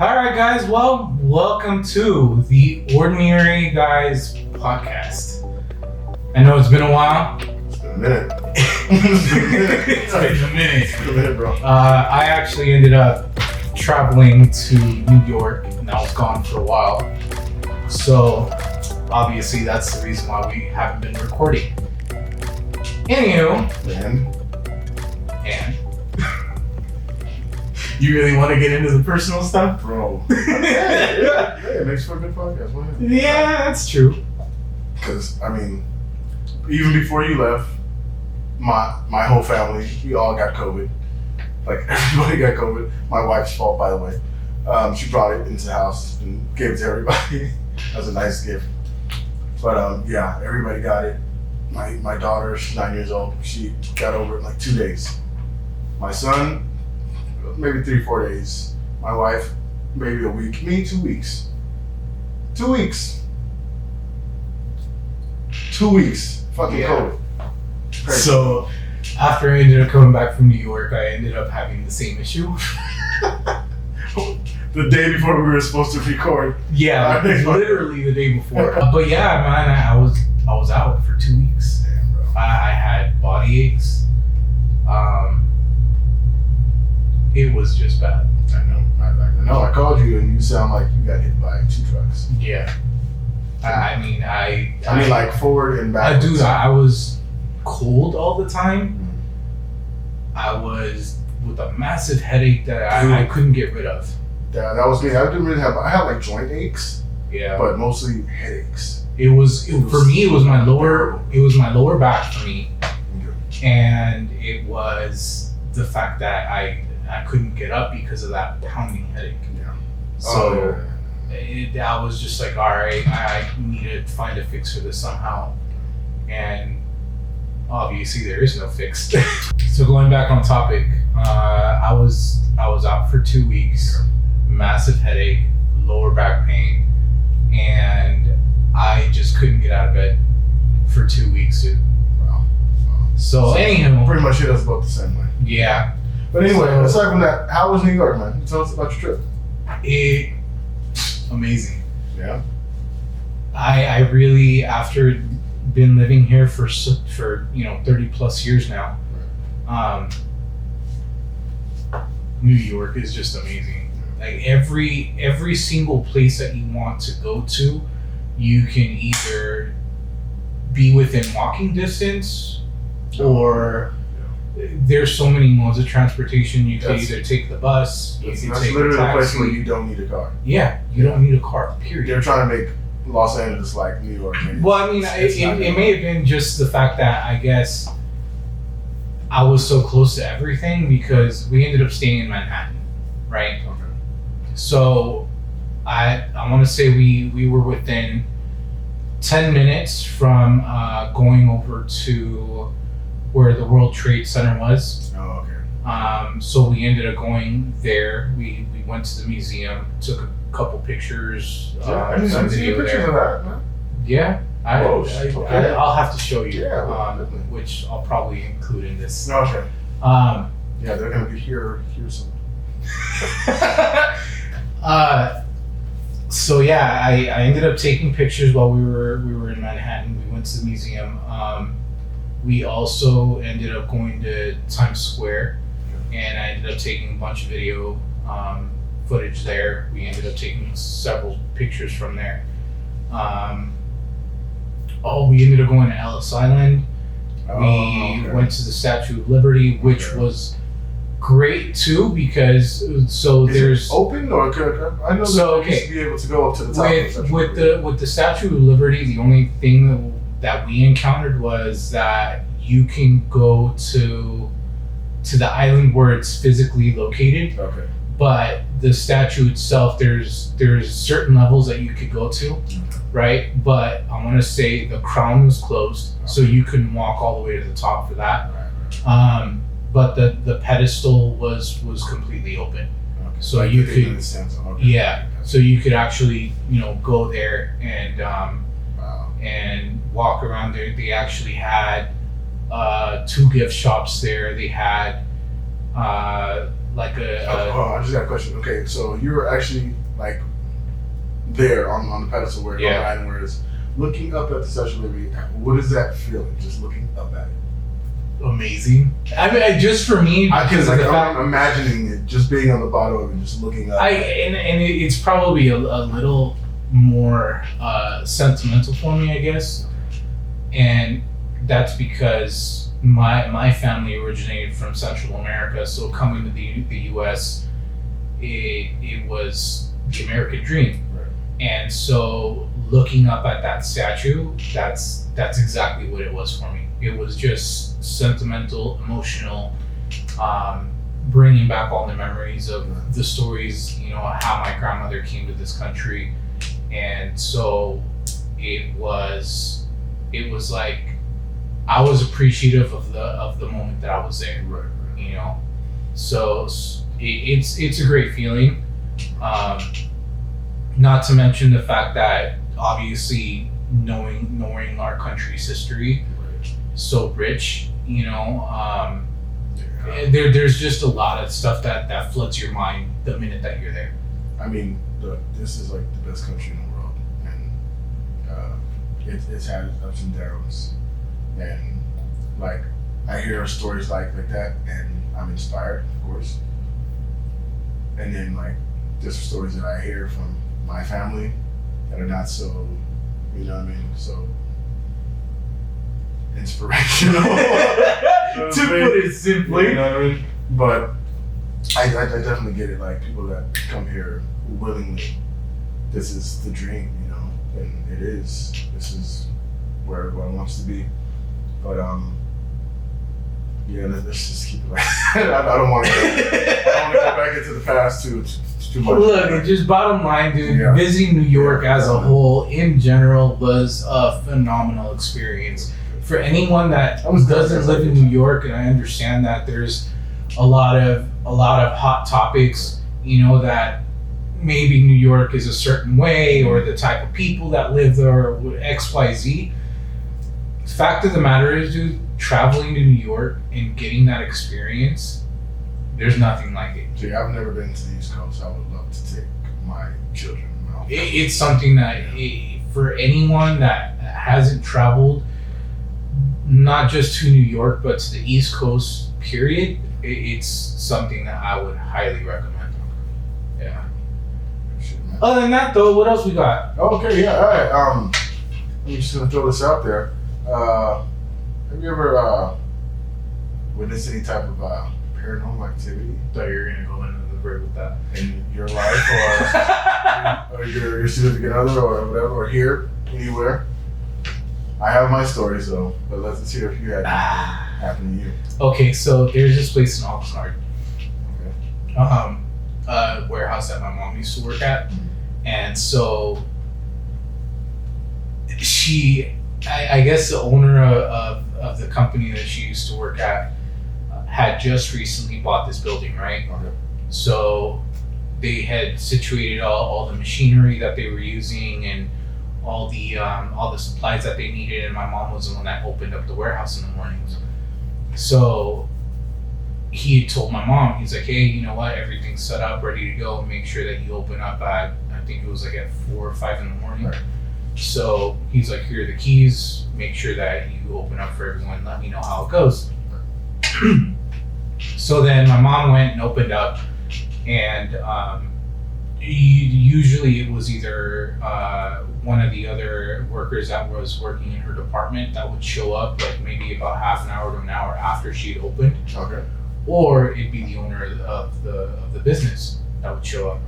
Alright guys, well, welcome to the Ordinary Guys podcast. I know it's been a while. It's been a minute. It's been a minute, bro. I actually ended up traveling to New York and I was gone for a while. So, obviously that's the reason why we haven't been recording. Anywho. And? You really want to get into the personal stuff? Bro. Yeah, it makes for a good podcast. Yeah, that's true. Because, I mean, even before you left, my whole family, we all got COVID. Like, everybody got COVID. My wife's fault, by the way. She brought it into the house and gave it to everybody. That was a nice gift. But, yeah, everybody got it. My daughter, she's 9 years old. She got over it in like 2 days. My son, maybe 3-4 days. My wife, maybe a week. Me, 2 weeks. 2 weeks. 2 weeks. Fucking COVID. Crazy. So, after I ended up coming back from New York, I ended up having the same issue. The day before we were supposed to record. Yeah, literally the day before. But yeah, man, I was out for 2 weeks. Damn, bro. I had body aches. It was just bad. I know. I called you and you sound like you got hit by 2 trucks. Yeah. I mean, like forward and back. I was cold all the time. I was with a massive headache that I couldn't get rid of. Yeah, that was me. I had like joint aches. Yeah. But mostly headaches. It was my lower back for me. And it was the fact that I couldn't get up because of that pounding headache. Yeah. So I was just like, all right, I need to find a fix for this somehow. And obviously there is no fix. So going back on topic, I was out for 2 weeks, massive headache, lower back pain, and I just couldn't get out of bed for 2 weeks, dude. Wow. So anyhow, pretty much hit us both the same way. Yeah. But anyway, aside from that, how was New York, man? Tell us about your trip. Amazing. Yeah. I really, after been living here for 30 plus years now, New York is just amazing. Like every single place that you want to go to, you can either be within walking distance or there's so many modes of transportation. You can either take the bus, you can take literally a taxi. a place where you don't need a car. Yeah, you don't need a car, period. They're trying to make Los Angeles like New York. Well, I mean, it may have been just the fact that I guess I was so close to everything because we ended up staying in Manhattan, right? Okay. So I want to say we were within 10 minutes from going over to where the World Trade Center was. Oh, okay. So we ended up going there. We went to the museum, took a couple pictures. I didn't see pictures of that, man. Yeah, I'll have to show you. Yeah, which I'll probably include in this. Okay. Yeah, they're gonna be here some. So yeah, I ended up taking pictures while we were in Manhattan. We went to the museum. We also ended up going to Times Square, and I ended up taking a bunch of video footage there. We ended up taking several pictures from there. We ended up going to Ellis Island. We went to the Statue of Liberty, which was great too because there's open or I know that you used to be able to go up to the top. With the Statue of Liberty, the only thing that we encountered was that you can go to the island where it's physically located. Okay. But the statue itself, there's certain levels that you could go to, right? But I want to say the crown was closed, so you couldn't walk all the way to the top for that. Right. But the pedestal was completely open, so like you could so you could actually go there and walk around there. They actually had 2 gift shops there. They had like I just got a question. Okay, so you're actually like there on the pedestal where Yeah. the where it's looking up at the Statue of Liberty. What is that feeling? Just looking up at it. amazing. I mean, just for me, because like, of the fact, I'm imagining it, just being on the bottom of it, just looking up. It's probably a little more sentimental for me, I guess, and that's because my family originated from Central America, so coming to the U.S., it was the American dream, Right. and so looking up at that statue, that's exactly what it was for me. It was just sentimental, emotional, bringing back all the memories of the stories, how my grandmother came to this country, and so it was like I was appreciative of the moment that I was there. Right. So it's a great feeling. Not to mention the fact that obviously knowing our country's history, so rich, there's just a lot of stuff that floods your mind the minute that you're there. I mean, this is like the best country in the world, and it's had its ups and downs, and like I hear stories like that, and I'm inspired, of course. And then like there's stories that I hear from my family that are not so, so inspirational. To put it simply. You know what I mean? But I definitely get it. Like people that come here willingly, this is the dream, and it is. This is where everyone wants to be. But yeah, let's just keep it like I don't want to go back into the past too much. Look, just bottom line, dude, Yeah. visiting New York as a whole in general was a phenomenal experience. For anyone that doesn't live in New York, and I understand that there's a lot of hot topics, that maybe New York is a certain way or the type of people that live there or XYZ. Fact of the matter is, dude, traveling to New York and getting that experience, there's nothing like it. See, I've never been to the East Coast. I would love to take my children. It's something that for anyone that hasn't traveled, not just to New York, but to the East Coast, period, it's something that I would highly recommend. Yeah. Shit, man. Other than that, though, what else we got? Okay, yeah, all right. I'm just gonna throw this out there. Have you ever witnessed any type of paranormal activity Thought you were gonna go into the break with that. in your life, or your significant other, or whatever, or here, anywhere? I have my stories though, but let's hear if you had anything happen to you. Okay, so there's this place in Oxnard, Okay. warehouse that my mom used to work at, and so I guess the owner of the company that she used to work at had just recently bought this building, right? Okay. So they had situated all the machinery that they were using and all the supplies that they needed, and my mom was the one that opened up the warehouse in the mornings. So he had told my mom, he's like, hey, you know what, everything's set up, ready to go, make sure that you open up at, I think it was like at 4 or 5 in the morning. Right. So he's like, here are the keys, make sure that you open up for everyone, let me know how it goes. So then my mom went and opened up, and usually it was either one of the other workers that was working in her department that would show up like maybe about half an hour to an hour after she had opened, Okay. or it'd be the owner of the business that would show up.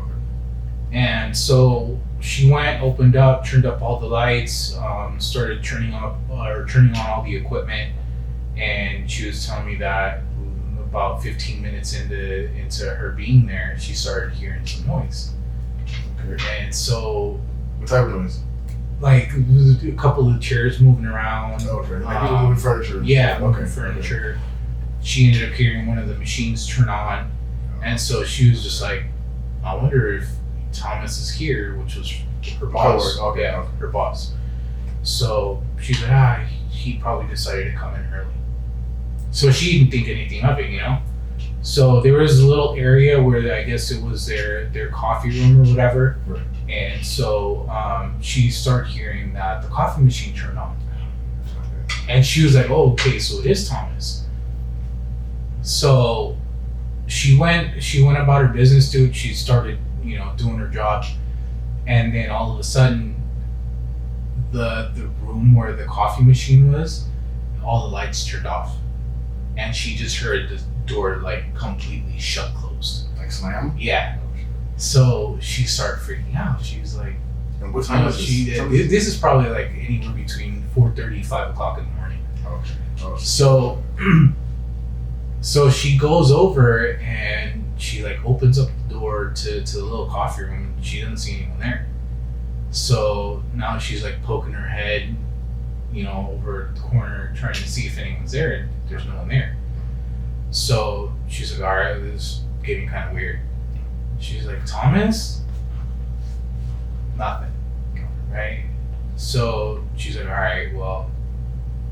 And so she went, opened up, turned up all the lights, started turning on all the equipment, and she was telling me that about 15 minutes into her being there, she started hearing some noise. Okay. And so, What type of noise? like, it was a couple of chairs moving around. Okay. Like people moving furniture. Yeah, Okay. moving furniture. She ended up hearing one of the machines turn on, and so she was just like, I wonder if Thomas is here, which was her boss. Okay. Yeah, her boss. So she's like, he probably decided to come in early. So she didn't think anything of it, So there was a little area where I guess it was their coffee room or whatever. Right. And so she started hearing that the coffee machine turned on. And she was like, oh, okay, so it is Thomas. So she went about her business, dude. She started, doing her job. And then all of a sudden, the room where the coffee machine was, all the lights turned off. And she just heard the door like completely shut closed. Like slam? Yeah. So she started freaking out. She was like, and what time is this? This is probably like anywhere between 4:30, 5 o'clock in the morning. Okay. Oh. So she goes over and she like opens up the door to the little coffee room. She doesn't see anyone there. So now she's like poking her head, over the corner trying to see if anyone's there, and there's no one there. So she's like, all right, this is getting kind of weird. She's like, Thomas? Nothing. Right? So she's like, all right, well,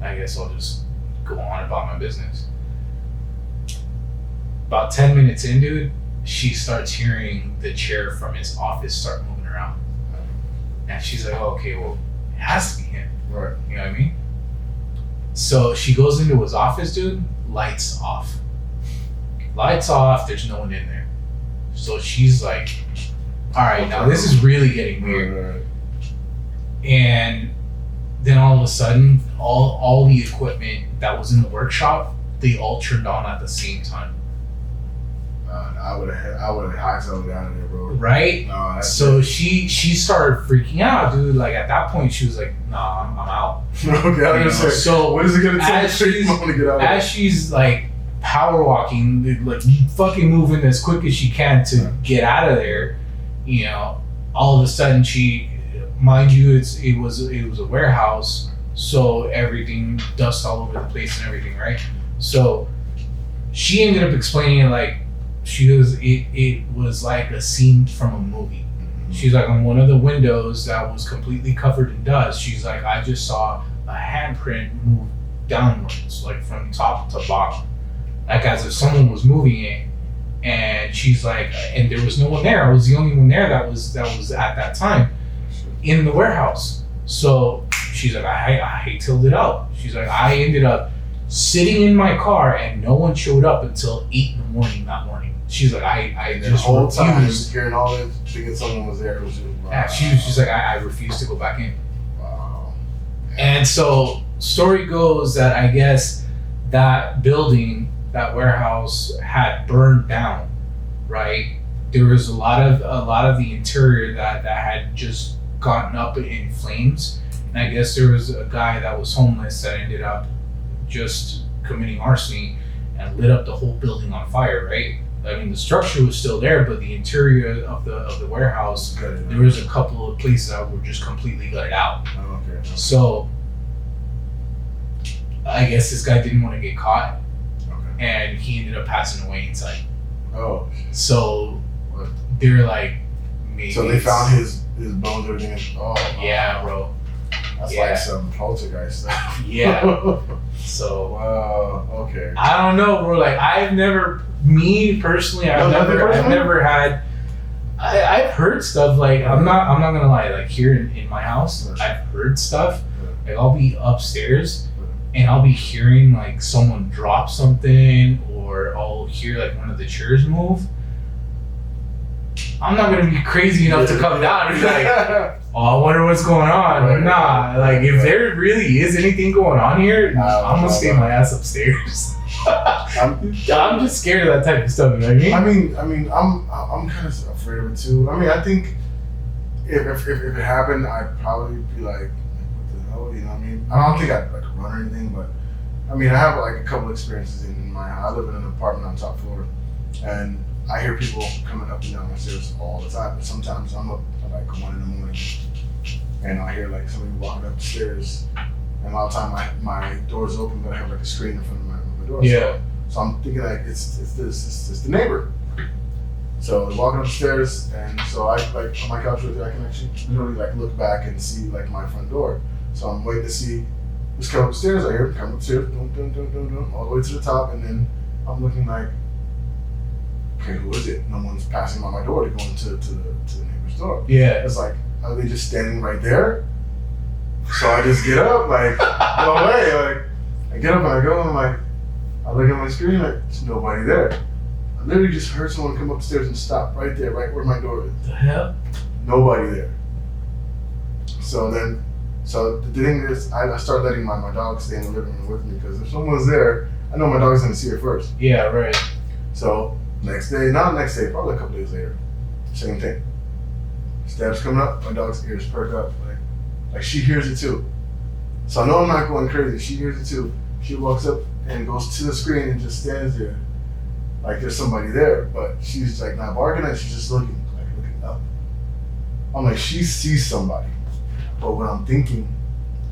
I guess I'll just go on about my business. About 10 minutes in, dude, she starts hearing the chair from his office start moving around. And she's like, oh, okay, well, it has to be him. Right. You know what I mean? So she goes into his office, dude, lights off. Lights off, there's no one in there. So she's like, all right, now this is really getting weird. Right. And then all of a sudden, all the equipment that was in the workshop, they all turned on at the same time. I would have hightailed it out of there, bro. Right? No, so she started freaking out, dude. Like at that point, she was like, "Nah, I'm out." Okay, I was gonna say. So what is it gonna take to get out of there? As she's like power walking, like fucking moving as quick as she can to get out of there, all of a sudden mind you, it was a warehouse, so everything, dust all over the place and everything, right? So she ended up explaining it like it was like a scene from a movie. Mm-hmm. She's like, on one of the windows that was completely covered in dust, she's like, I just saw a handprint move downwards, like from top to bottom, like as if someone was moving it. And she's like, and there was no one there. I was the only one there that was at that time in the warehouse. So she's like, I hightailed it out. She's like, I ended up sitting in my car and no one showed up until 8 in the morning that morning. She's like, I just the whole time refused. Hearing all this, thinking someone was there. It was just, wow. Yeah, she's like, I refused to go back in. Wow. And so story goes that I guess that building, that warehouse had burned down, right? There was a lot of the interior that had just gotten up in flames. And I guess there was a guy that was homeless that ended up just committing arson and lit up the whole building on fire, right? I mean, the structure was still there, but the interior of the warehouse, there was a couple of places that were just completely gutted out. Oh, okay. So I guess this guy didn't want to get caught, and he ended up passing away inside. Oh. So they're like, maybe. So they found his bones, everything. Oh. Yeah, bro. That's like some poltergeist stuff. Yeah. So. Wow. Okay. I don't know, bro. Like I've never had. I've heard stuff like I'm not gonna lie. Like here in my house, I've heard stuff. Like I'll be upstairs, and I'll be hearing like someone drop something, or I'll hear like one of the chairs move. I'm not gonna be crazy enough to come down and be like, oh, I wonder what's going on. Right, nah, like if there really is anything going on here, I'm gonna stay my ass upstairs. I'm just scared of that type of stuff. You know what I mean? I mean, I'm kind of afraid of it too. I mean, I think if it happened, I'd probably be like, what the hell? You know what I mean? I don't think I'd like run or anything, but I mean, I have like a couple experiences in my house. I live in an apartment on top floor, and I hear people coming up and down my stairs all the time. But sometimes I'm up at like 1 in the morning, and I hear like somebody walking up the stairs. And a lot of time my door's open, but I have like a screen in front of my door. Yeah. So I'm thinking like it's the neighbor. So they're walking upstairs, and so I like on my couch right there, I can actually literally like look back and see like my front door. So I'm waiting to see who's coming upstairs. I hear him come upstairs, all the way to the top, and then I'm looking like, okay, who is it? No one's passing by my door to go into the neighbor's door. Yeah. It's like, are they just standing right there? So I just get up, like, no way. Like, I get up and I go, and I'm like, I look at my screen, like, there's nobody there. I literally just heard someone come upstairs and stop right there, right where my door is. The hell? Nobody there. So the thing is, I start letting my dog stay in the living room with me, because if someone's there, I know my dog's gonna see it first. Yeah, right. So not next day, probably a couple days later, same thing. Steps coming up, my dog's ears perk up, like she hears it too. So I know I'm not going crazy. She hears it too. She walks up and goes to the screen and just stands there, like there's somebody there, but she's like not barking at it, she's just looking up. I'm like, she sees somebody. But what I'm thinking,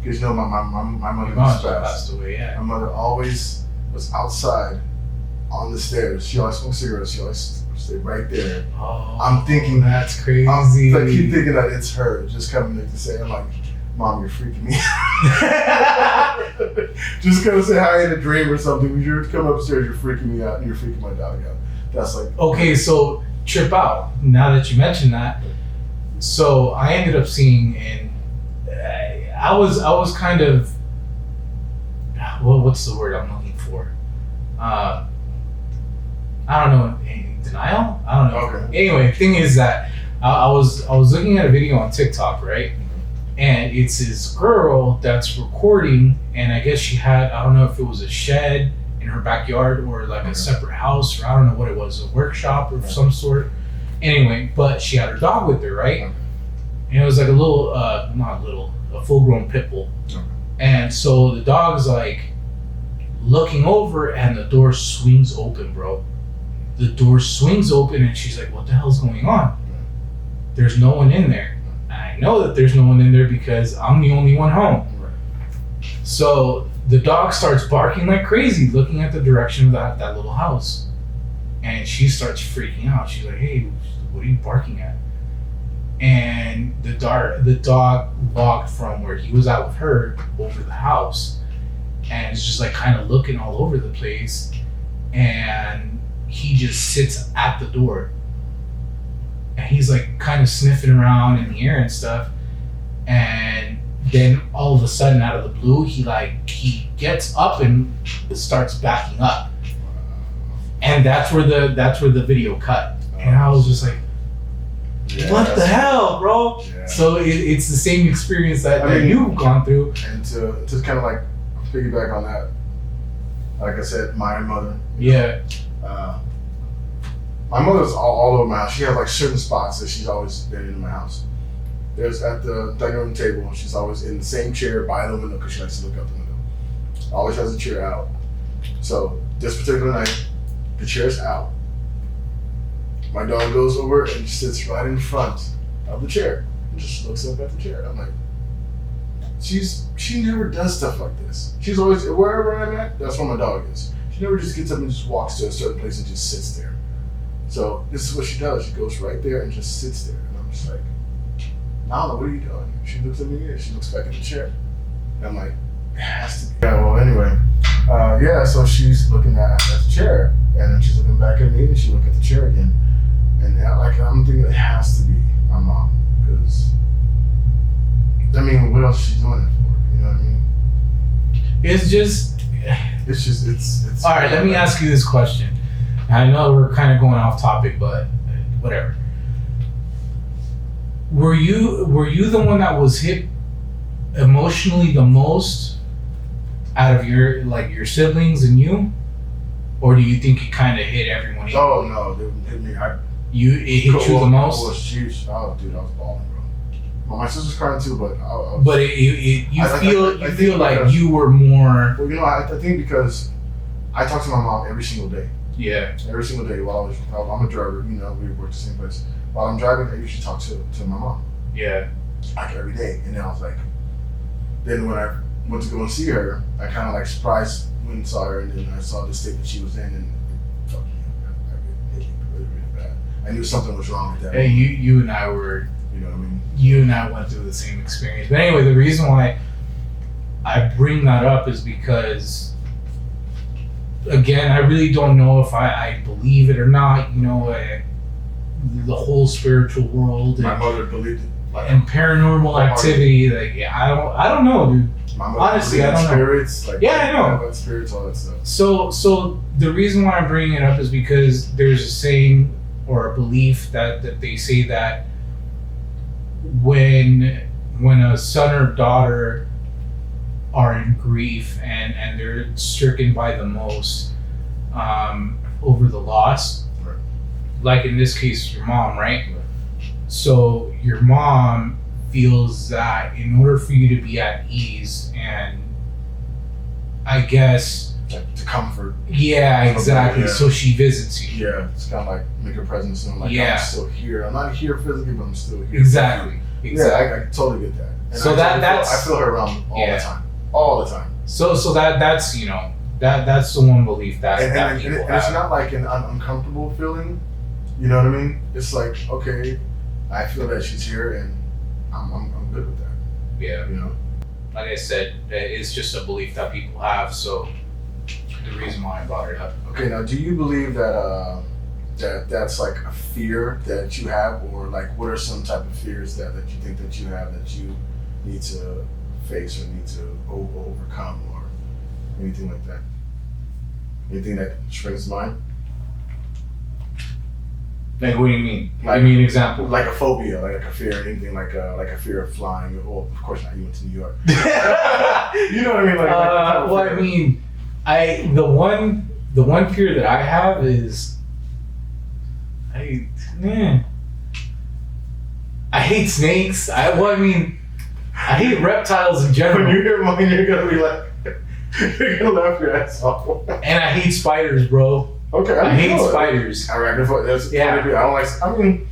because you know my mother passed away, yeah. My mother always was outside on the stairs. She always smoked cigarettes. She always stayed right there. Oh, I'm thinking that's crazy. I keep thinking that it's her just coming to say, I'm like, Mom, you're freaking me out. Just come say hi in a dream or something. When you come upstairs, you're freaking me out and you're freaking my dog out. That's like, okay, so trip out. Now that you mentioned that, so I ended up seeing, and I was kind of, well, what's the word I'm looking for? I don't know, in denial? I don't know. Okay. Anyway, thing is that I was looking at a video on TikTok, right? And it's this girl that's recording, and I guess she had, I don't know if it was a shed in her backyard or like a separate house, or I don't know what it was, a workshop of some sort. Anyway, but she had her dog with her, right? And it was like a little, a full-grown pit bull. And so the dog's like looking over, and the door swings open, bro. The door swings open, and she's like, what the hell's going on? There's no one in there. I know that there's no one in there because I'm the only one home. So the dog starts barking like crazy, looking at the direction of that little house. And she starts freaking out. She's like, hey, what are you barking at? And the dog walked from where he was out with her over the house, and it's just like kind of looking all over the place, and he just sits at the door, and he's like kind of sniffing around in the air and stuff, and then all of a sudden, out of the blue, he gets up and starts backing up, and that's where the video cut, and I was just like, yeah, what the hell, bro? Yeah. So it's the same experience that you've gone through. And to kind of like piggyback on that, like I said, my mother. Yeah. My mother's all over my house. She has like certain spots that she's always been in my house. There's at the dining room table. She's always in the same chair by the window because she likes to look out the window. Always has a chair out. So this particular night, the chair's out. My dog goes over and sits right in front of the chair and just looks up at the chair. I'm like, she never does stuff like this. She's always, wherever I'm at, that's where my dog is. She never just gets up and just walks to a certain place and just sits there. So this is what she does. She goes right there and just sits there. And I'm just like, Nala, what are you doing? She looks at me and she looks back at the chair. And I'm like, it has to be. Yeah, well, anyway. So she's looking at the chair. And then she's looking back at me and she looks at the chair again. And I'm thinking it has to be my mom, because I mean, what else is she doing it for? You know what I mean? It's all right. Let me ask you this question. I know we're kind of going off topic, but whatever. Were you the one that was hit emotionally the most out of your siblings and you, or do you think it kind of hit everyone equally? Oh no, they hit me. It hit you the most? It was huge. Oh, dude, I was balling, bro. Well, my sister's crying too, but you feel like you were more. Well, you know, I think because I talk to my mom every single day. Yeah. Every single day while I'm a driver. You know, we work the same place. While I'm driving, I usually talk to my mom. Yeah. Like every day, and then I was like, then when I went to go and see her, I kind of like surprised went and saw her, and then I saw the state that she was in, and it hit me really, really bad. I knew something was wrong with that. Hey, you and I were. You know what I mean? You and I went through the same experience. But anyway, the reason why I bring that up is because again, I really don't know if I believe it or not. You know, the whole spiritual world My mother believed it. Like, and paranormal activity. Like, yeah, I don't know, dude. my mother Honestly, I believed in don't know. spirits. Like, Yeah, I know. about spirits, all that stuff. So the reason why I'm bringing it up is because there's a saying or a belief that they say that when a son or daughter are in grief and they're stricken by the most over the loss, Right. like in this case your mom, right? Right. So your mom feels that in order for you to be at ease and I guess Like, to comfort. yeah, exactly. Yeah. So she visits you. Yeah, it's kind of like make her presence known. Like, Yeah. I'm still here. I'm not here physically, but I'm still here. Exactly. Yeah, I totally get that. And So I feel her around all Yeah. the time. All the time. So that's you know that's the one belief that And people it's have. not like an uncomfortable feeling. You know what I mean? It's like, okay, I feel that she's here, and I'm good with that. Yeah, You know? like I said, it's just a belief that people have. So the reason why I brought it up. Okay, now do you believe that that's like a fear that you have, or like what are some type of fears that you think that you have that you need to face or need to overcome or anything like that? Anything that springs to mind? Like, what do you mean? Like- Give me an example. Like a phobia, like a fear, anything like a fear of flying. Well, of course not. You went to New York. You know what I mean? Like that type of well, fear. I mean, the one fear that I have is I hate snakes. I hate reptiles in general. When you hear mine, you're gonna be like, you're gonna laugh your ass off. And I hate spiders, bro. Okay, I hate know it. spiders. Arachnophobia. That's Yeah. I don't like. I mean,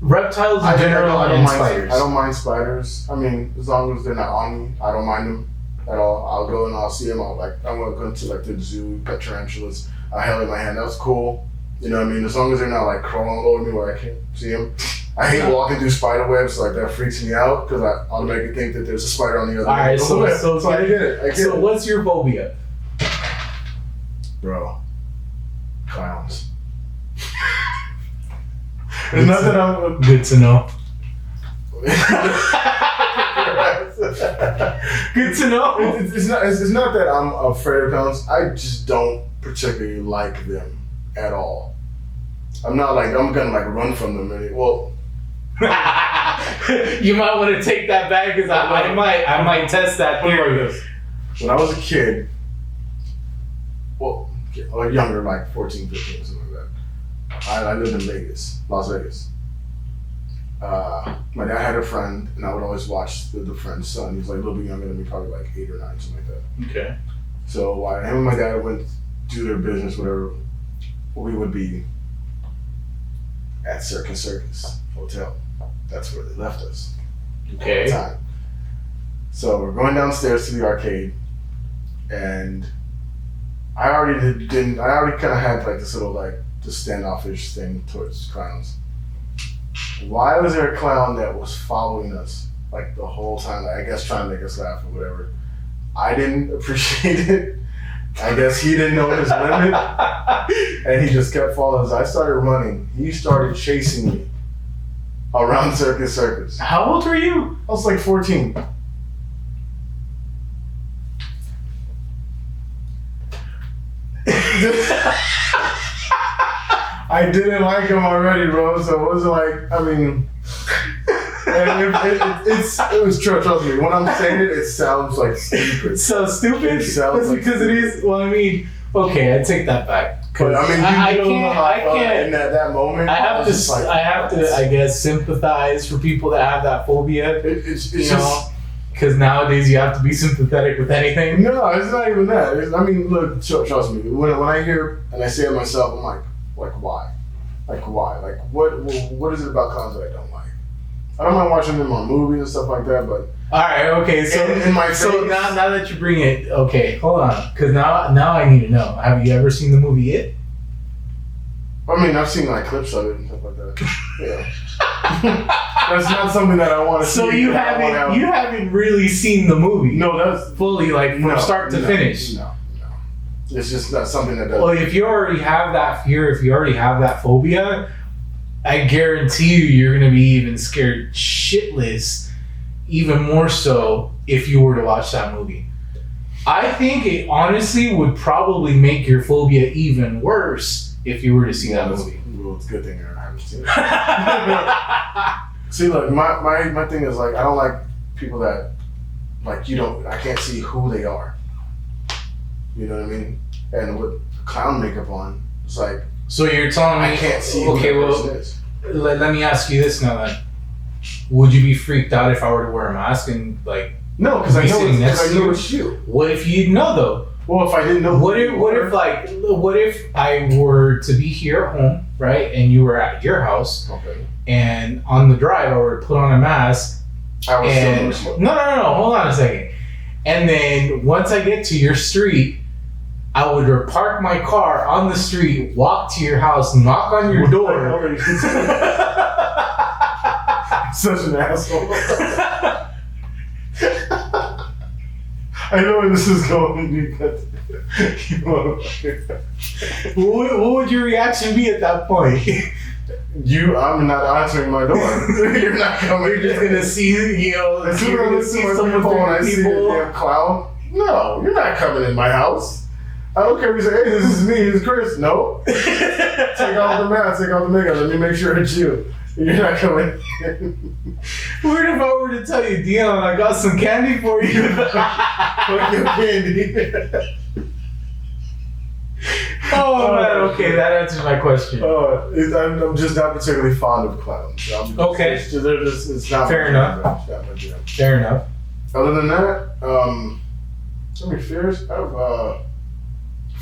Reptiles in general I don't and mind spiders. I don't mind spiders. I mean, as long as they're not on me, I don't mind them at all. I'll go and I'll see them. I'm gonna go to like the zoo, pet tarantulas. I held in my hand. That was cool. You know what I mean? As long as they're not like crawling all over me where I can't see them. I hate walking through spider webs. Like that freaks me out because I automatically think that there's a spider on the other All right, end of the so- web. so I get it. I get So it. what's your phobia? Bro, clowns. It's not that I'm. Good to know. Good to know. It's not that I'm afraid of clowns. I just don't particularly like them at all. I'm not like I'm gonna like run from them. Well, You might want to take that back because I might test that put it theory. like this. When I was a kid, well, younger, like 14, 15, something like that, I lived in Vegas, Las Vegas. My dad had a friend, and I would always watch the friend's son. He was like a little bit younger than me, probably like 8 or 9, something like that. Okay. So while him and my dad went to do their business, whatever, we would be at Circus Hotel. That's where they left us. Okay. At the time. So we're going downstairs to the arcade, and I already kind of had like this little like just standoffish thing towards clowns. Why was there a clown that was following us like the whole time? Like, I guess trying to make us laugh or whatever. I didn't appreciate it. I guess he didn't know his limit, and he just kept following us. I started running. He started chasing me around Circus. How old were you? I was like 14. I didn't like him already, bro. So it wasn't like, I mean, and it was true. Trust me. When I'm saying it, it sounds like stupid. So stupid. It sounds like because it is. Well, I mean, okay, I take that back. But I mean, I you know how can't. I can't. in that moment, I have was just to. I have to. I guess sympathize for people that have that phobia. It's You just. know, because nowadays you have to be sympathetic with anything. No, it's not even that. I mean, look, trust me. When I hear and I say it myself, I'm like why? Like why? Like what is it about clowns that I don't like? I don't mind watching them on movies and stuff like that, but All right. Okay. So in my so face- now that you bring it, okay, hold on, because now I need to know. Have you ever seen the movie It? I mean, I've seen like clips of it and stuff like that. Yeah, that's not something that I want to see. So you haven't really seen the movie? No, that's fully, like from start to finish. No. It's just not something that does. Well, if you already have that fear, if you already have that phobia, I guarantee you're going to be even scared shitless, even more so if you were to watch that movie. I think it honestly would probably make your phobia even worse if you were to see that movie. Well, it's a good thing I haven't seen it. See, look, my thing is like, I don't like people that, like, I can't see who they are. You know what I mean? And with clown makeup on, it's like, so you're telling me I can't see okay, who that well, person is. Let me ask you this now then. Would you be freaked out if I were to wear a mask and like No, because I be know sitting next to you? it's you. What if you know though? Well, if I didn't know, What if I were to be here at home, right, and you were at your house, okay, and on the drive I were to put on a mask, I was and still no, hold on a second, and then once I get to your street, I would park my car on the street, walk to your house, knock on your door. Such an asshole. I know where this is going. You motherfucker. What would your reaction be at that point? I'm not answering my door. You're not coming. You're just gonna see, As soon you're as I gonna see see my someone people and I see a people. damn clown, no, you're not coming in my house. I don't care if you say, hey, this is me, it's Chris. No. Take off the mask, take off the makeup. Let me make sure it's you. You're not coming in. What if I were to tell you, Dion, I got some candy for you? Fuck your candy. Oh man, okay, that answers my question. I'm just not particularly fond of clowns. Okay. It's not Fair my enough. jam. It's not my jam. Fair enough. Other than that, fears. I have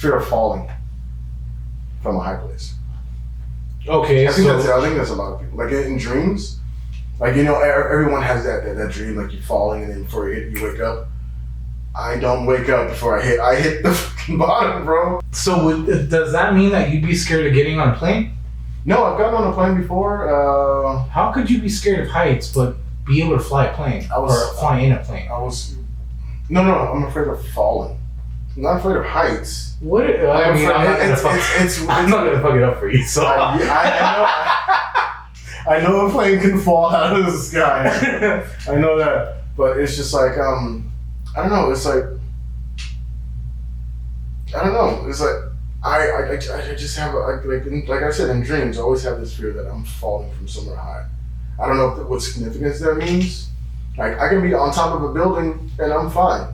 fear of falling from a high place. Okay, I think that's a lot of people. Like in dreams, like everyone has that dream, like you're falling and then before you wake up. I don't wake up before I hit the fucking bottom, bro. So does that mean that you'd be scared of getting on a plane? No, I've gotten on a plane before. How could you be scared of heights but be able to fly a plane or fly in a plane? No, I'm afraid of falling. I'm not afraid of heights. What? I'm not gonna fuck it up for you. So I know a plane can fall out of the sky. I know that, but it's just like I don't know. It's like I don't know. It's like I just have like I said in dreams. I always have this fear that I'm falling from somewhere high. I don't know what significance that means. Like I can be on top of a building and I'm fine.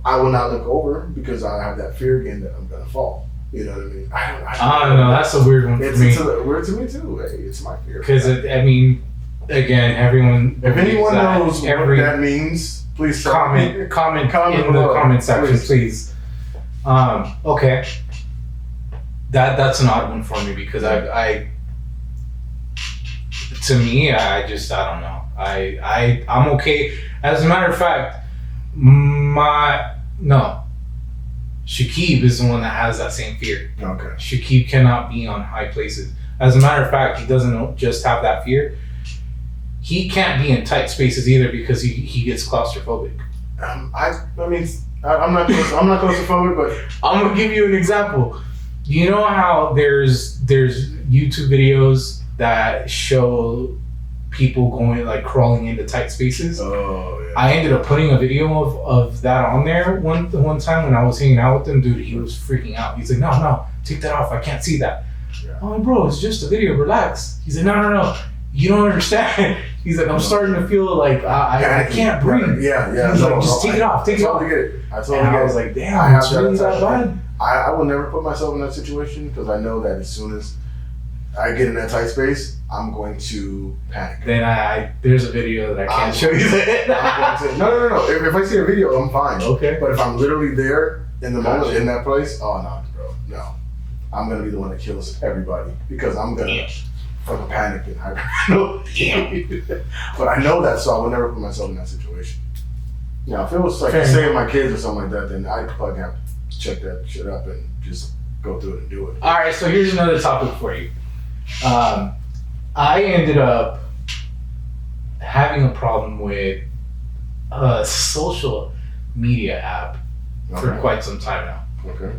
I will not look over because I have that fear again that I'm gonna fall. You know what I mean? I don't know. That's a weird one for me. It's weird to me too. Hey, it's my fear. Because again, everyone. If anyone knows what that means, please comment in the comment section, please. Okay. That's an odd one for me because to me, I don't know. I'm okay. As a matter of fact, Shakib is the one that has that same fear. Okay. Shakib cannot be on high places. As a matter of fact, he doesn't just have that fear. He can't be in tight spaces either because he gets claustrophobic. I'm not claustrophobic, but I'm gonna give you an example. You know how there's YouTube videos that show people going like crawling into tight spaces. Oh yeah. I ended up putting a video of that on there one time when I was hanging out with him. Dude, he was freaking out. He's like, no, take that off. I can't see that. Yeah. I'm like, bro, it's just a video. Relax. He's like, no. You don't understand. He's like, I'm starting to feel like I can't breathe. Yeah. He's like, just take it off. Take it off. I totally and get it. I was like, damn, it's really that bad. I will never put myself in that situation because I know that as soon as I get in that tight space, I'm going to panic. Then there's a video that I can't show you that. No. If I see a video, I'm fine. Okay. But if I'm literally there in the moment in that place, oh no, bro, no. I'm gonna be the one that kills everybody because I'm gonna fucking panic and hyper. But I know that, so I will never put myself in that situation. Now, if it was like saving my kids or something like that, then I'd probably have to check that shit up and just go through it and do it. All right, so here's another topic for you. I ended up having a problem with a social media app for quite some time now. Okay.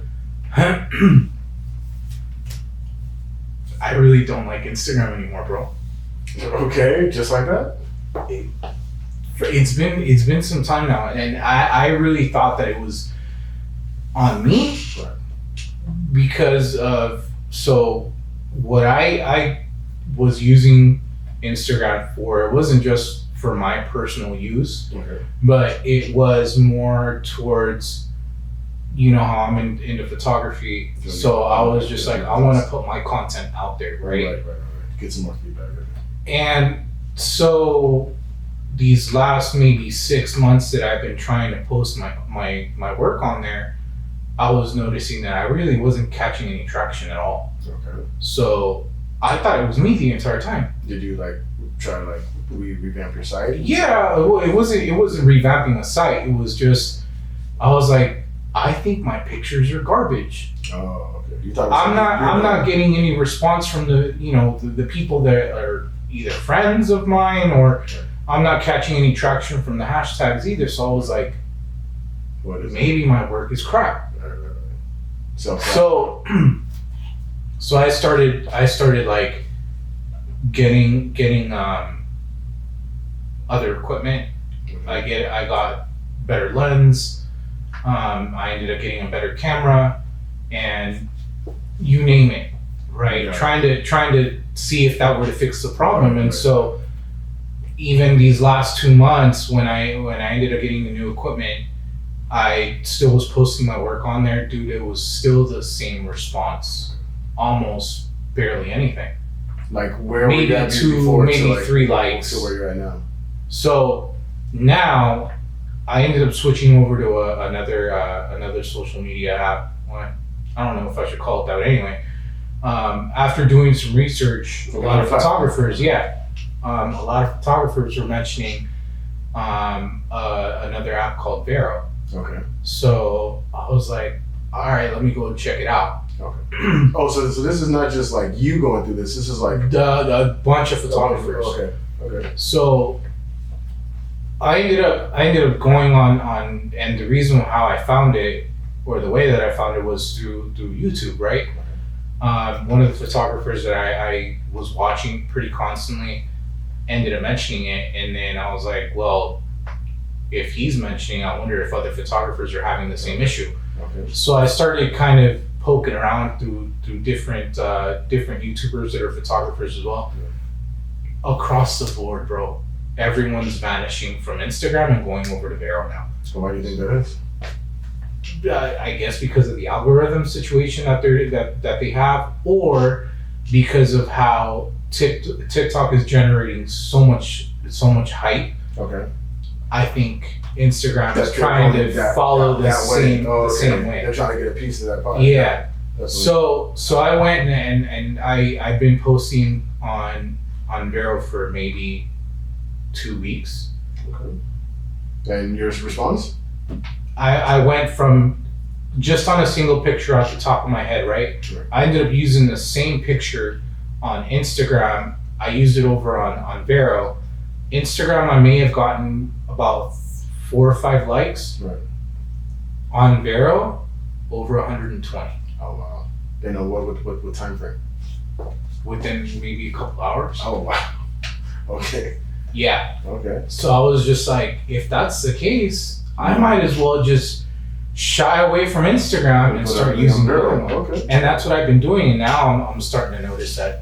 I really don't like Instagram anymore, bro. Okay, just like that. It's been some time now, and I really thought that it was on me Right. because of what I was using Instagram for. It wasn't just for my personal use, Okay. but it was more towards, you know how I'm into photography. So I was just like, I want to put my content out there, right? Right. Get some more feedback. And so these last maybe 6 months that I've been trying to post my work on there, I was noticing that I really wasn't catching any traction at all. Okay. So I thought it was me the entire time. Did you like try to like revamp your site? Yeah, it wasn't revamping the site. It was just, I was like, I think my pictures are garbage. Oh, okay. You thought I'm not getting any response from the people that are either friends of mine, or I'm not catching any traction from the hashtags either. So I was like, what is maybe my work is crap. Right. So I started like getting other equipment. I got better lens. I ended up getting a better camera, and you name it, right? Yeah. Trying to see if that were to fix the problem. And Right. so even these last 2 months, when I ended up getting the new equipment, I still was posting my work on there. Dude, it was still the same response, almost barely anything. Like where Maybe were you at 2, before maybe to like 3 likes. to where you're at now? So now I ended up switching over to another social media app. Well, I don't know if I should call it that, but anyway. After doing some research, a lot of photographers were mentioning another app called Vero. Okay. So I was like, all right, let me go check it out. Okay. Oh, so this is not just like you going through this. This is like A bunch of photographers. Okay. So I ended up going on, and the reason how I found it, or the way that I found it, was through YouTube, right? One of the photographers that I was watching pretty constantly ended up mentioning it, and then I was like, well, if he's mentioning, I wonder if other photographers are having the same issue. Okay. So I started kind of poking around through different YouTubers that are photographers as well. Yeah. Across the board, bro, everyone's vanishing from Instagram and going over to Vero now. So why do you think that is? I guess because of the algorithm situation that they have, or because of how TikTok is generating so much hype. Okay. I think Instagram That's is trying to follow the same way. They're trying to get a piece of that pie. Yeah. That's So I went and I've been posting on Vero for maybe 2 weeks. Okay. And your response? I went from just on a single picture off the top of my head, right? Sure. I ended up using the same picture on Instagram. I used it over on Vero. Instagram, I may have gotten about 4 or 5 likes. Right. On Vero, over 120 Oh wow. They know what time frame? within maybe a couple hours. Oh wow. Okay. Yeah. Okay. So I was just like, if that's the case, I might as well just shy away from Instagram and start using Vero. Okay. And that's what I've been doing. And now I'm starting to notice that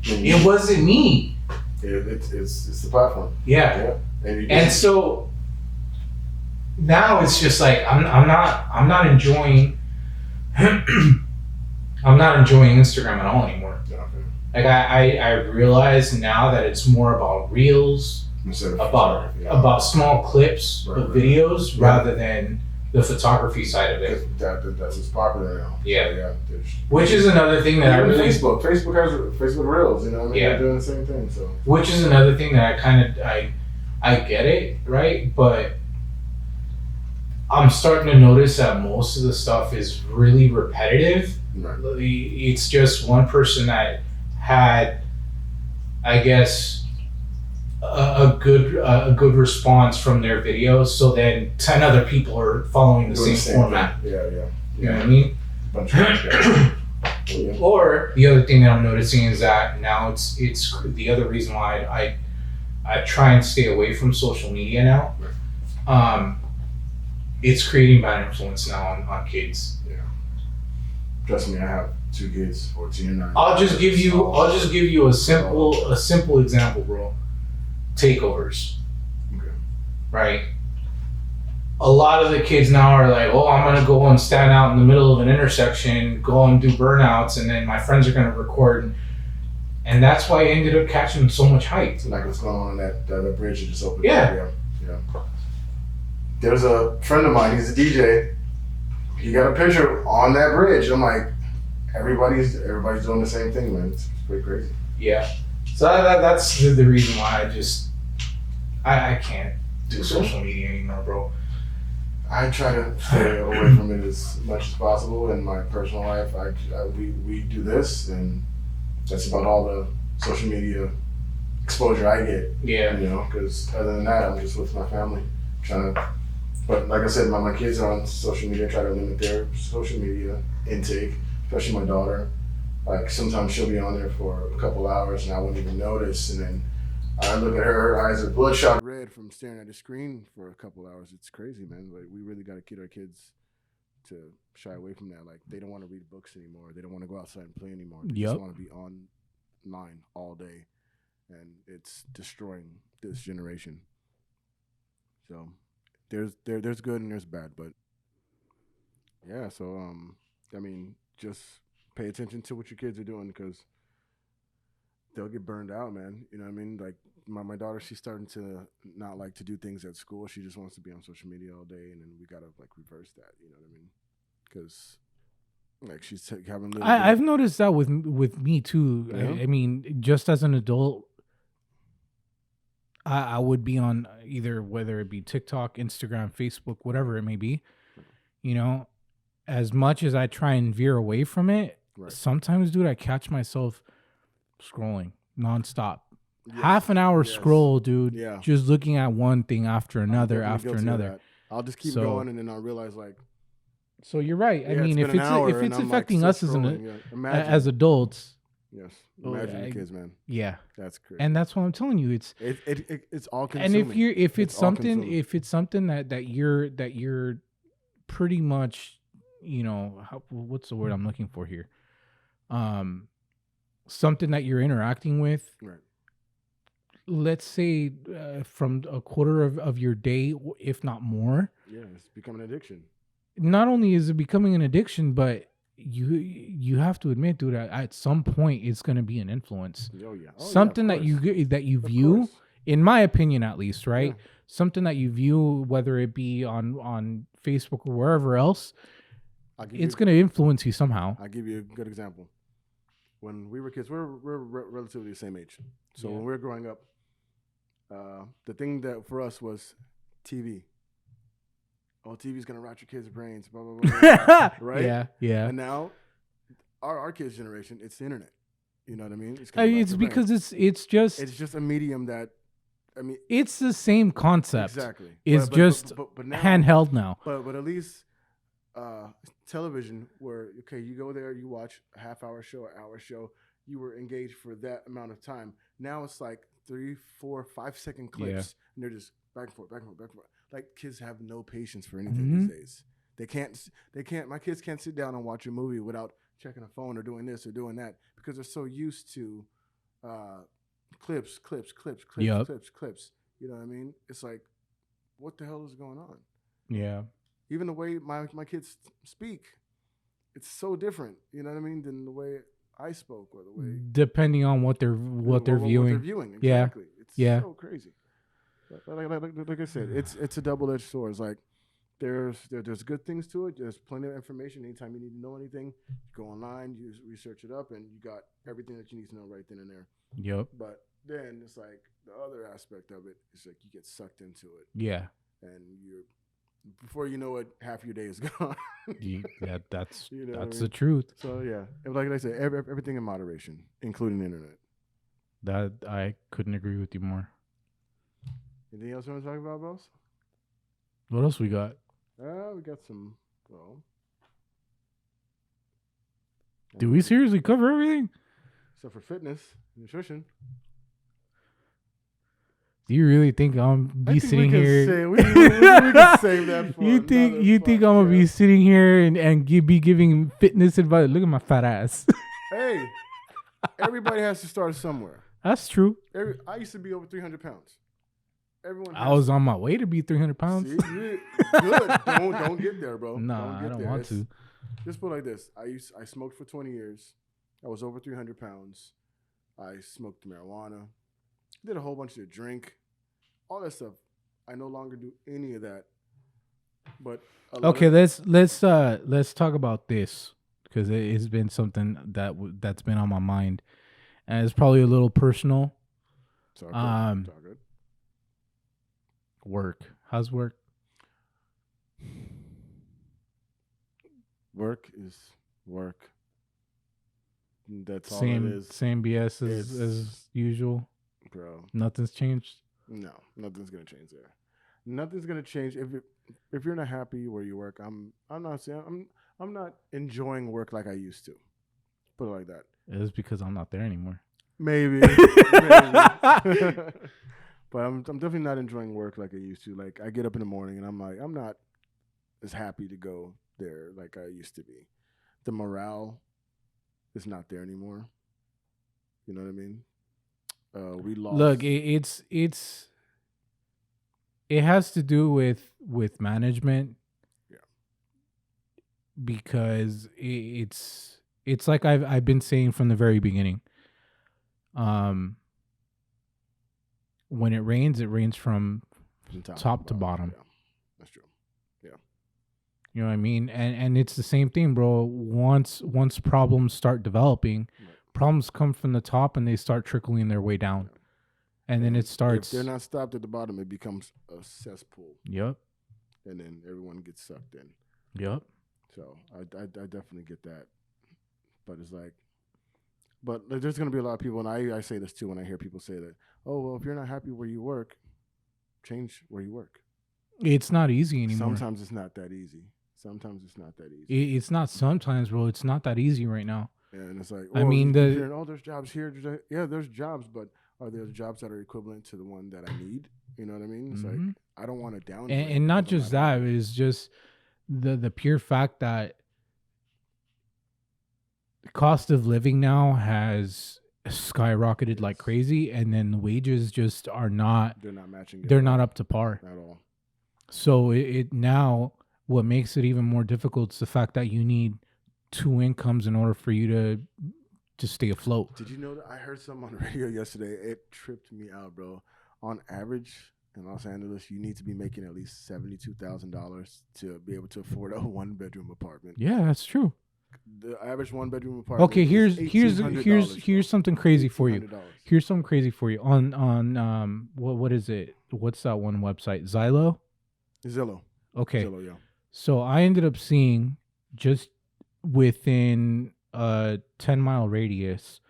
it wasn't me. It's the platform. Yeah. And, And so now it's just like I'm not enjoying I'm not enjoying Instagram at all anymore. Okay. Like I realize now that it's more about reels, Instead of about photography, about small clips Right, of right. videos Yeah. rather than the photography side of it. That's what's popular now. Yeah. Yeah. Which is another thing that I Even really Facebook has Facebook Reels. You know what I mean? Yeah. They're doing the same thing. So. which is another thing that I get it, right? But I'm starting to notice that most of the stuff is really repetitive. Right. It's just one person that had, I guess, a good response from their videos. So then 10 other people are following the Doing same format. thing. Yeah. You know what I mean? bunch of guys. Yeah. Or the other thing that I'm noticing is that now it's the other reason why I try and stay away from social media now. It's creating bad influence now on kids. Yeah. Trust me, I have 2 kids, 14 and 9. I'll just give you a simple example, bro. Takeovers. Okay. Right? A lot of the kids now are like, oh, I'm gonna go and stand out in the middle of an intersection, go and do burnouts, and then my friends are gonna record. And that's why I ended up catching so much hype. Like what's going on that bridge that just opened. Yeah. Yeah. There's a friend of mine, he's a DJ. He got a picture on that bridge. I'm like, everybody's doing the same thing, man. It's pretty crazy. Yeah. So that's the reason why I can't do social media anymore, bro. I try to stay away from it as much as possible in my personal life. We do this, and that's about all the social media exposure I get. Yeah. You know, because other than that, I'm just with my family, trying to. But like I said, my kids are on social media. Try to limit their social media intake, especially my daughter. Like sometimes she'll be on there for a couple hours, and I wouldn't even notice, and then I look at her eyes are bloodshot red from staring at the screen for a couple hours. It's crazy, man. Like we really got to get our kids to shy away from that. Like they don't want to read books anymore. They don't want to go outside and play anymore. They just want to be online all day, and it's destroying this generation. So there's good and there's bad, but yeah. So I mean, just pay attention to what your kids are doing because they'll get burned out, man. You know what I mean? Like my daughter, she's starting to not like to do things at school. She just wants to be on social media all day, and then we gotta like reverse that. You know what I mean? Because like she's having. I've noticed that with me too. Yeah. I mean, just as an adult, I would be on either whether it be TikTok, Instagram, Facebook, whatever it may be. You know, as much as I try and veer away from it, sometimes, dude, I catch myself scrolling nonstop. Yes. Half an hour scroll, dude. Yeah. Just looking at one thing after another after another. I'll just keep going, and then I'll realize like. So you're right. I mean, if it's affecting us as adults. Yes. Imagine the kids, man. Yeah. That's crazy. And that's what I'm telling you. It's all consuming. And if it's something that you're pretty much, you know, what's the word I'm looking for here? Something that you're interacting with. Right. Let's say from a quarter of your day, if not more. Yeah, it's becoming an addiction. Not only is it becoming an addiction, but you have to admit, dude, at some point it's going to be an influence. Oh yeah. Something that you view, in my opinion at least, right? Yeah. Something that you view, whether it be on Facebook or wherever else, it's going to influence you somehow. I'll give you a good example. When we were kids, we're relatively the same age. So when we were growing up, the thing that for us was TV. Oh, TV's gonna rot your kids' brains, blah blah blah. Right? Yeah. And now, our kids' generation, it's the internet. You know what I mean? It's because it's just a medium that, I mean, it's the same concept. Exactly. It's just now, handheld now. But at least television, where you go there, you watch a half-hour show, an hour show, you were engaged for that amount of time. Now it's like 3, 4, 5 second clips, and they're just back and forth, back and forth, back and forth. Like kids have no patience for anything these days. They can't. My kids can't sit down and watch a movie without checking a phone or doing this or doing that because they're so used to clips. You know what I mean? It's like, what the hell is going on? Yeah. Even the way my kids speak, it's so different. You know what I mean? Than the way I spoke or the way. Depending on what they're viewing. What they're viewing. Exactly. Yeah. It's so crazy. Like I said, it's a double-edged sword. It's like there's good things to it. There's plenty of information. Anytime you need to know anything, you go online, you research it up, and you got everything that you need to know right then and there. Yep. But then it's like the other aspect of it is like you get sucked into it. Yeah. And before you know it, half your day is gone. That's you know that's the truth. So yeah, like I said, everything in moderation, including the internet. That I couldn't agree with you more. Anything else you want to talk about, boss? What else we got? We got some. Well, Do we seriously cover everything? Except for fitness, nutrition. Do you really think I'm be sitting here? We can save that for you think I'm gonna be sitting here and be giving fitness advice? Look at my fat ass. Hey, everybody has to start somewhere. That's true. I used to be over 300 pounds. I was on my way to be 300 pounds. See, good. Don't get there, bro. Nah, I don't want to. Just put it like this. I smoked for 20 years. I was over 300 pounds. I smoked marijuana. Did a whole bunch of drink. All that stuff. I no longer do any of that. But okay, let's talk about this because it's been something that's been on my mind, and it's probably a little personal. It's all good. Work. How's work? Work is work. That's all it it is. Same BS as usual. Bro. Nothing's changed? No, nothing's gonna change there. Nothing's gonna change if you're not happy where you work. I'm not enjoying work like I used to. Put it like that. It's because I'm not there anymore. Maybe. But I'm definitely not enjoying work like I used to. Like I get up in the morning and I'm like, I'm not as happy to go there like I used to be. The morale is not there anymore. You know what I mean? We lost. Look, it has to do with management. Yeah. Because it's like I've been saying from the very beginning. When it rains from top to bottom. Yeah. That's true. Yeah. You know what I mean? And it's the same thing, bro. Once problems start developing, right. Problems come from the top and they start trickling their way down. Yeah. And then it starts. If they're not stopped at the bottom, it becomes a cesspool. Yep. And then everyone gets sucked in. Yep. So I definitely get that. But it's like, but there's going to be a lot of people, and I say this too when I hear people say that, oh, well, if you're not happy where you work, change where you work. It's not easy anymore. Sometimes it's not that easy. It's not sometimes, bro. It's not that easy right now. And it's like, I mean, there's jobs here. Yeah, there's jobs, but are there jobs that are equivalent to the one that I need? You know what I mean? It's like, I don't want to downgrade. And not just that, it's just the pure fact that the cost of living now has skyrocketed like crazy, and then the wages just are not. They're not matching. They're not up to par at all. So it now what makes it even more difficult is the fact that you need two incomes in order for you to stay afloat. Did you know that I heard something on the radio yesterday? It tripped me out, bro. On average, in Los Angeles, you need to be making at least $72,000 to be able to afford a one-bedroom apartment. Yeah, that's true. The average one-bedroom apartment. Okay, here's something crazy for you. Here's something crazy for you. On what is it? What's that one website? Zillow. Okay. Zillow, yeah. So I ended up seeing just within a 10-mile radius,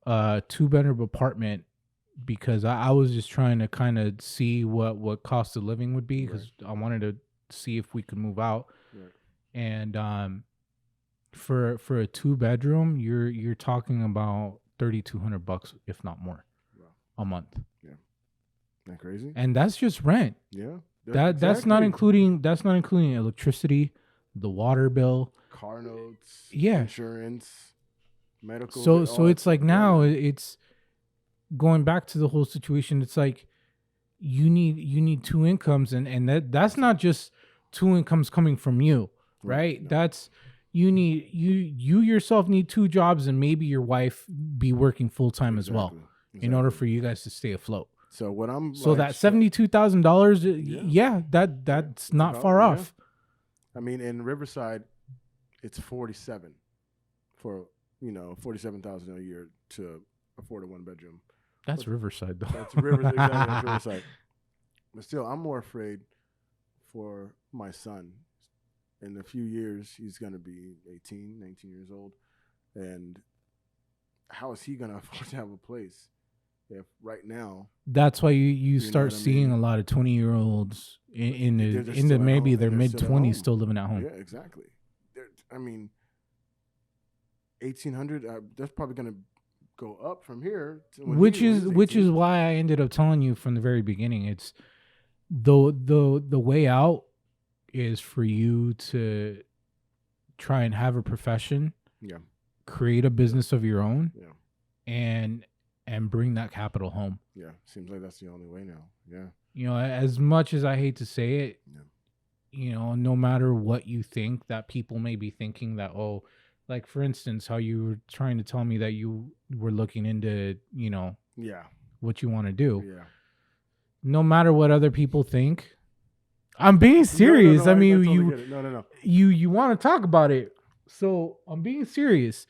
2-bedroom apartment, because I was just trying to kind of see what cost of living would be, because I wanted to see if we could move out. Right. And for a 2-bedroom, you're talking about $3,200, if not more, a month. Yeah. Isn't that crazy? And that's just rent. Yeah. That's not including electricity, the water bill, car notes, yeah, insurance, medical. So it's like now it's going back to the whole situation. It's like you need two incomes, and that's not just two incomes coming from you, right? No. That's you yourself need two jobs, and maybe your wife be working full time as well, in order for you guys to stay afloat. So what I'm that $72,000, that's not far off. I mean, in Riverside, it's 47 for $47,000 a year to afford a 1-bedroom. That's Riverside, though. That's Riverside. But still, I'm more afraid for my son. In a few years, he's gonna be 18, 19 years old, and how is he gonna afford to have a place? If right now, that's why you start seeing a lot of 20-year-olds in the maybe their mid-20s still living at home. Yeah, exactly. $1,800. That's probably gonna go up from here. Which is why I ended up telling you from the very beginning. It's the way out is for you to try and have a profession, create a business of your own, and bring that capital home. Yeah, seems like that's the only way now. Yeah, you know, as much as I hate to say it, you know, no matter what you think that people may be thinking that, oh, like for instance, how you were trying to tell me that you were looking into, you know, what you want to do. Yeah. No matter what other people think, I'm being serious. No, I mean, totally you want to talk about it, so I'm being serious.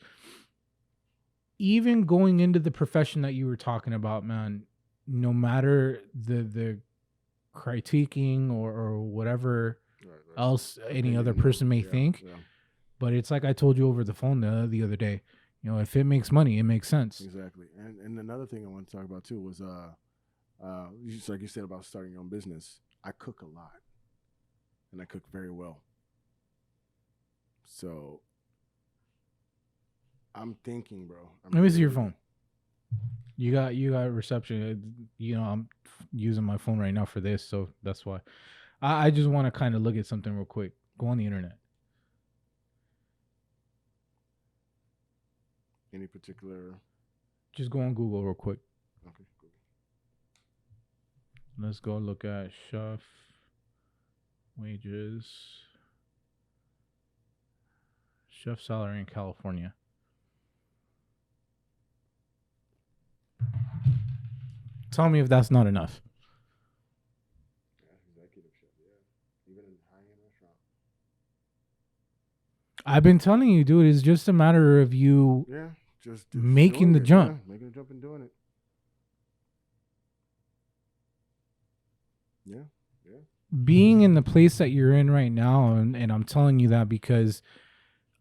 Even going into the profession that you were talking about, man, no matter the critiquing or whatever else any other person may think, but it's like I told you over the phone the other day. You know, if it makes money, it makes sense. Exactly. And another thing I want to talk about too was just like you said about starting your own business. I cook a lot, and I cook very well. So I'm thinking, bro. Let me see your phone. You got reception. You know, I'm using my phone right now for this, so that's why. I just want to kind of look at something real quick. Go on the internet. Any particular? Just go on Google real quick. Okay, cool. Let's go look at chef wages. Chef salary in California. Tell me if that's not enough. Executive chef, even in high-end restaurant. I've been telling you, dude, it's just a matter of you just making the jump. Making the jump and doing it. Yeah. Being in the place that you're in right now, and I'm telling you that because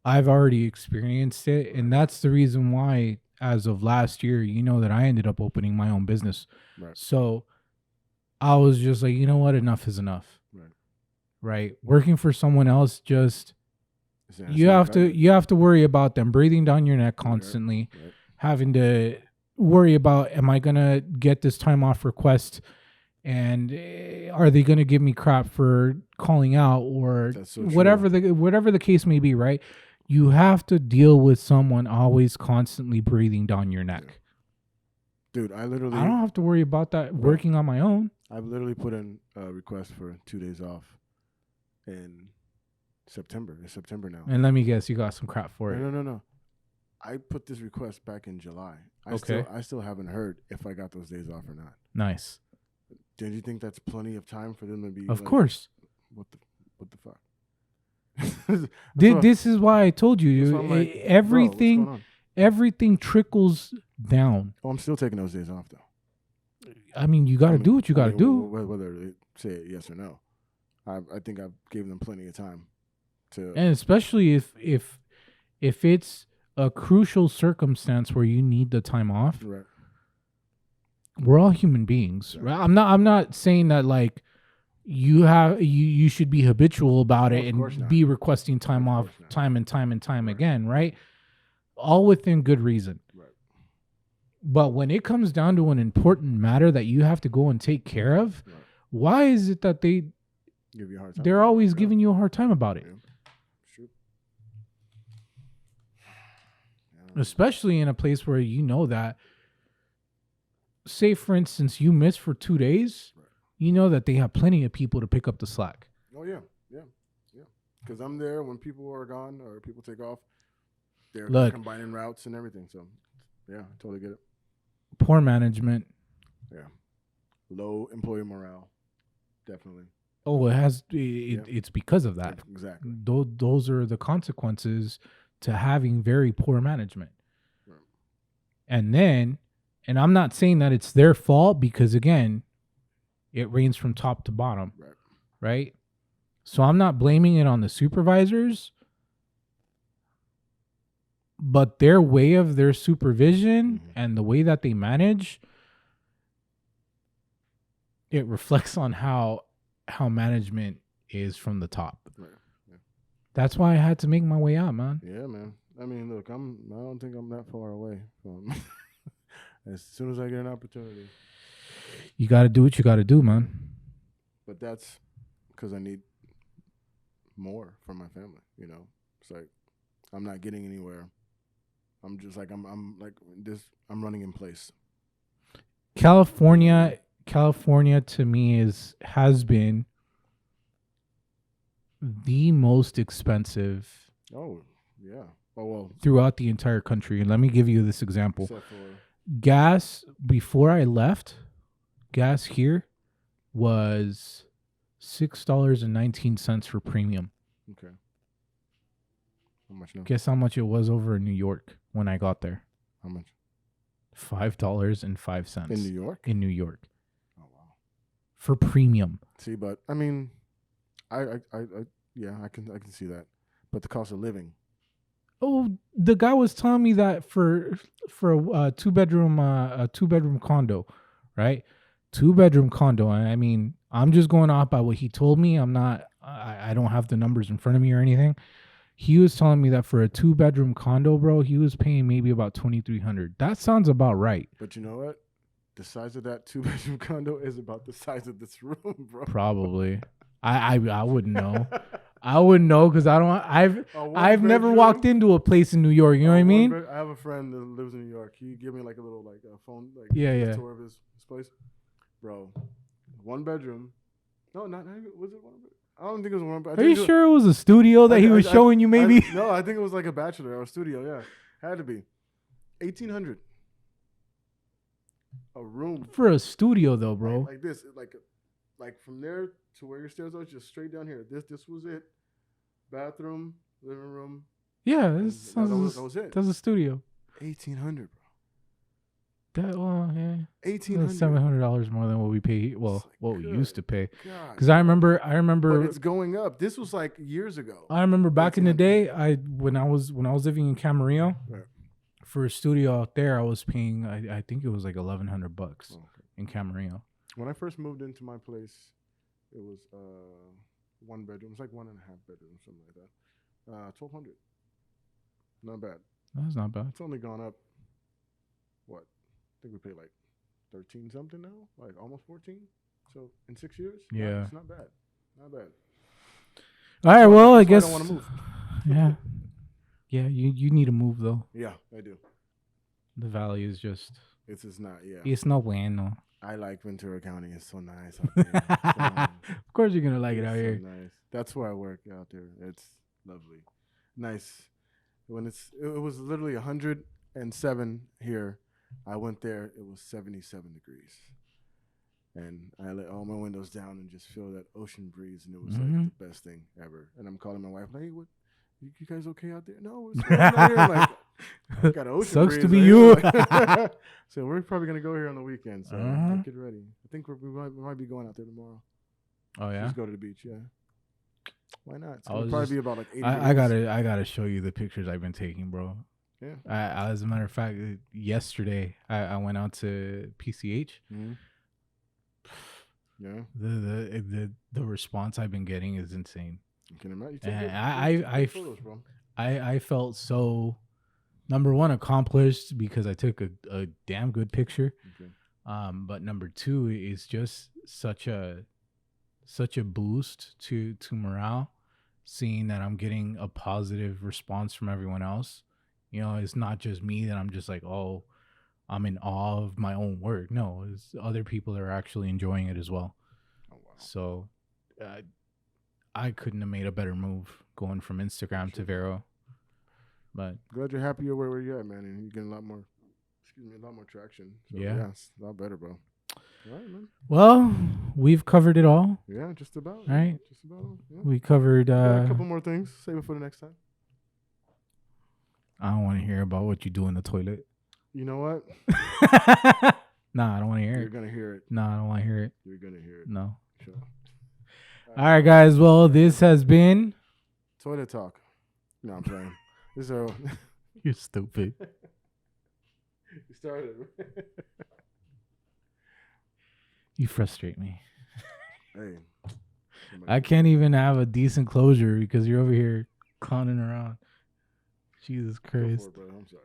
I've already experienced it, and that's the reason why, as of last year, you know that I ended up opening my own business. Right. So I was just like, you know what, enough is enough. Right. Working for someone else, just you have to worry about them breathing down your neck constantly, having to worry about, am I gonna get this time off request? And are they going to give me crap for calling out or whatever the case may be, right? You have to deal with someone always constantly breathing down your neck. Dude, I don't have to worry about that working on my own. I've literally put in a request for 2 days off in September. It's September now. And let me guess, you got some crap for it. No. I put this request back in July. I still haven't heard if I got those days off or not. Nice. Do you think that's plenty of time for them to be? Of course. What the fuck? This is why I told you, everything trickles down. Oh, I'm still taking those days off though. I mean, you got to do what you got to do. Whether they say yes or no, I think I've given them plenty of time to. And especially if it's a crucial circumstance where you need the time off. Right. We're all human beings, right? I'm not saying that like you should be habitual about it and be requesting time off time and time again, right? All within good reason. Right. But when it comes down to an important matter that you have to go and take care of, why is it that they give you a hard time? They're always giving you a hard time about it. Yeah. Especially in a place where you know that, say for instance, you miss for 2 days, you know that they have plenty of people to pick up the slack. Oh yeah. Because I'm there when people are gone or people take off. They're combining routes and everything. So yeah, I totally get it. Poor management. Yeah. Low employee morale. Definitely. Oh, it's because of that. Exactly. Those are the consequences to having very poor management. Right. And I'm not saying that it's their fault because, again, it rains from top to bottom, right? So I'm not blaming it on the supervisors, but their way of their supervision and the way that they manage, it reflects on how management is from the top. Right. Yeah. That's why I had to make my way out, man. Yeah, man. I mean, look, I don't think I'm that far away from. As soon as I get an opportunity. You got to do what you got to do, man. But that's because I need more for my family. You know, it's like I'm not getting anywhere. I'm just like I'm like this. I'm running in place. California to me has been the most expensive. Oh yeah. Oh well. Throughout the entire country, and let me give you this example. Except for gas before I left, gas here was $6.19 for premium. Okay. How much now? Guess how much it was over in New York when I got there? How much? $5.05. In New York? In New York. Oh wow. For premium. See, but I mean, I yeah, I can see that. But the cost of living. Oh, the guy was telling me that for a two bedroom condo, right? 2-bedroom condo. I mean, I'm just going off by what he told me. I don't have the numbers in front of me or anything. He was telling me that for a 2-bedroom condo, bro, he was paying maybe about $2,300. That sounds about right. But you know what? The size of that 2-bedroom condo is about the size of this room, bro. Probably. I wouldn't know. I wouldn't know because I've never walked into a place in New York. You know what I mean? I have a friend that lives in New York. He gave me like a little phone tour of his place, bro. 1 bedroom. No, not was it 1 bedroom? I don't think it was 1 bedroom. Are you sure it was a studio that he was showing you? Maybe. No, I think it was like a bachelor or a studio. Yeah, had to be. 1,800. A room for a studio though, bro. Like this, like from there to where your stairs are, just straight down here. This was it. Bathroom, living room. Yeah, that was it. That's a studio. 1,800, bro. Yeah. $1,800. $700 more than what we pay. Well, what we used to pay. Because God. I remember. But it's going up. This was like years ago. I remember back in the day, when I was living in Camarillo, right. For a studio out there, I was paying. I think it was like $1,100 in Camarillo. When I first moved into my place, it was 1 bedroom. It's like 1.5 bedrooms, something like that. 1,200. Not bad. That's not bad. It's only gone up. What? I think we pay like 13 something now, like almost 14. So in 6 years, yeah, it's not bad. Not bad. All right. Well, I guess. I don't want to move. Yeah. Yeah, you need to move though. Yeah, I do. The valley is just. It's just not. Yeah. It's no bueno. I like Ventura County. It's so nice out there. Of course, you're gonna like it out here. Nice. That's where I work out there. It's lovely, nice. When it was literally 107 here. I went there. It was 77 degrees, and I let all my windows down and just feel that ocean breeze, and it was like the best thing ever. And I'm calling my wife, like, "Hey, what? You guys okay out there?" No, it's cold out here. Like, I got an ocean sucks breeze to be you. So we're probably gonna go here on the weekend. So get ready. I think we might be going out there tomorrow. Oh yeah, just go to the beach. Yeah, why not? It's gonna probably be about like 80 I gotta show you the pictures I've been taking, bro. Yeah. As a matter of fact, yesterday I went out to PCH. Mm-hmm. Yeah. The response I've been getting is insane. You can imagine. And I felt so, number one, accomplished because I took a damn good picture. Okay. But number two is just such a boost to morale, seeing that I'm getting a positive response from everyone else. You know, it's not just me that I'm just like, oh, I'm in awe of my own work. No, it's other people that are actually enjoying it as well. Oh, wow. So I couldn't have made a better move going from Instagram to Vero. But glad you're happy where you're at, man, and you're getting a lot more traction. So, yeah, it's a lot better, bro. All right, man. Well, we've covered it all. Yeah, just about. Right? Just about. Yeah. We covered a couple more things. Save it for the next time. I don't want to hear about what you do in the toilet. You know what? Nah, I don't want to hear it. You're going to hear it. Nah, I don't want to hear it. You're going to hear it. No. Sure. All right, guys. Well, this has been... Toilet Talk. No, I'm playing. This is You're stupid. You started. You frustrate me. Hey. I can't even have a decent closure because you're over here clowning around. Jesus Go Christ. for it, brother. I'm sorry.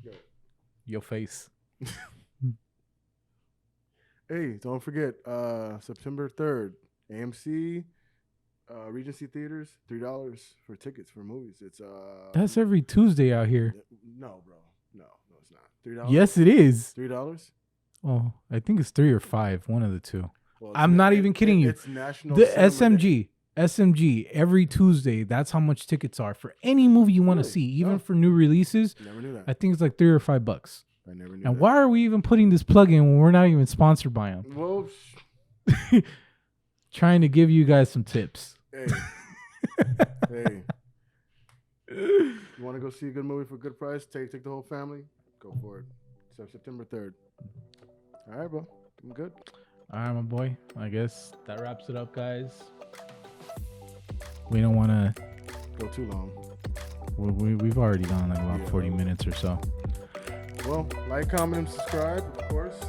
Go ahead. Your face. Hey, don't forget, September 3rd, AMC, Regency Theaters, $3 for tickets for movies. It's That's every Tuesday out here. No, bro. No, it's not. $3? Yes, it is. $3? Oh, I think it's 3 or 5. One of the two. Well, I'm not even kidding you. It's National The Cinema Day. SMG, every Tuesday, that's how much tickets are for any movie you want to Really? see, even Oh. for new releases. Never knew that. I think it's like $3 or $5. I never knew And that. why are we even putting this plug in when we're not even sponsored by them? Well, Trying to give you guys some tips. hey. Hey. You want to go see a good movie for a good price? Take the whole family? Go for it. So September 3rd. All right, bro. I'm good. All right, my boy. I guess that wraps it up, guys. We don't want to. Go too long. We've already gone like about 40 minutes or so. Well, like, comment, and subscribe, of course.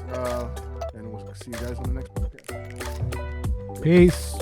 And we'll see you guys on the next podcast. Peace.